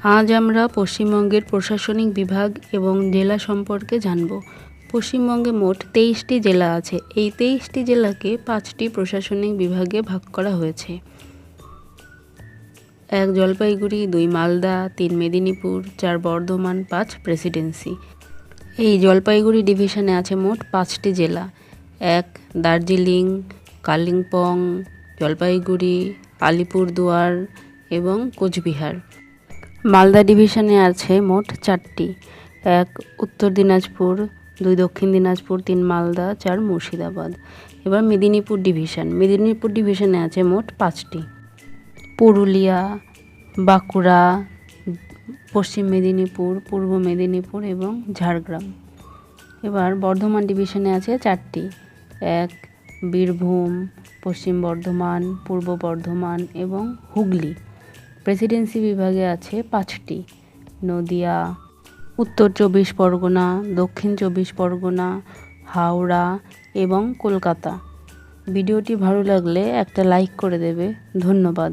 আজ আমরা পশ্চিমবঙ্গের প্রশাসনিক বিভাগ এবং জেলা সম্পর্কে জানব। পশ্চিমবঙ্গে মোট 23টি জেলা আছে। এই 23টি জেলাকে 5টি প্রশাসনিক বিভাগে ভাগ করা হয়েছে। 1 জলপাইগুড়ি, 2 মালদা, 3 মেদিনীপুর, 4 বর্ধমান, 5 প্রেসিডেন্সি। এই জলপাইগুড়ি ডিভিশনে আছে মোট 5টি জেলা। 1 দার্জিলিং, কালিম্পং, জলপাইগুড়ি, আলিপুরদুয়ার এবং কোচবিহার। মালদা ডিভিশনে আছে মোট 4টি। 1 উত্তর দিনাজপুর, 2 দক্ষিণ দিনাজপুর, 3 মালদা, 4 মুর্শিদাবাদ। এবার মেদিনীপুর ডিভিশনে আছে মোট 5টি। পুরুলিয়া, বাঁকুড়া, পশ্চিম মেদিনীপুর, পূর্ব মেদিনীপুর এবং ঝাড়গ্রাম। এবার বর্ধমান ডিভিশনে আছে 4টি। 1 বীরভূম, পশ্চিম বর্ধমান, পূর্ব বর্ধমান এবং হুগলি। প্রেসিডেন্সি বিভাগে আছে 5টি। নদিয়া, উত্তর 24 পরগনা, দক্ষিণ 24 পরগনা, হাওড়া এবং কলকাতা। ভিডিওটি ভালো লাগলে একটা লাইক করে দেবে। ধন্যবাদ।